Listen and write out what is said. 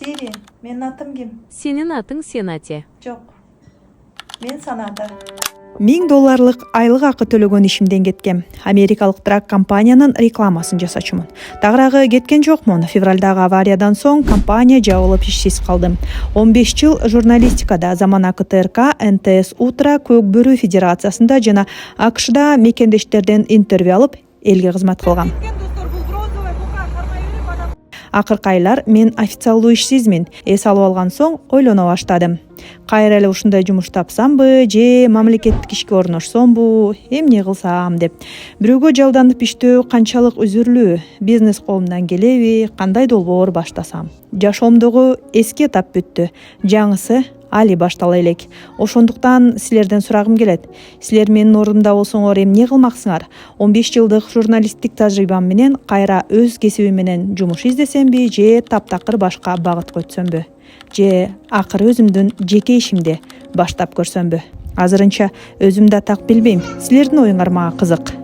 Сири, менин атым ким? Senin atın Senate. Жок. Мен Саната. $1000 айлык акы төлөгөн ишимден кеткем. Америкалык драг компаниянын рекламасын жасачумун. Тагыраагы кеткен жокмун. Февралдагы авариядан соң компания жабылып ишсиз калдым. 15 жыл журналистикада, замана КТРК, НТС Утра, Көк Бөрү Федерациясында жана АКШда мекендештерден интервью алып, элге кызмат кылгам. Акыркы айлар мен официалдуу ишсизмин. Эс алып алган соң ойлоно баштадым. Кайра эле ушундай жумуш тапсамбы же мамлекеттик ишке орношсомбу, эмне кылсам деп. Бирөөгө жалданып иштөө канчалык үзүрлүү, бизнес колумдан келеби, кандай долбоор баштасам. Жашоомдогу эски этап бүттү. Жаңысы али баштала элек. Ошондуктан силерден сурагым келет. Силер менин ордумда болсоңор эмне кылмаксыңар? 15 жылдык журналисттик тажрыйбам менен кайра өз кесибим менен жумуш издесемби же таптакыр башка багыт көтсөмбү? Же акыры өзүмдүн жеке ишимди баштап көрсөмбү? Азырынча өзүм да так билбейм. Силердин оюңар мага кызык.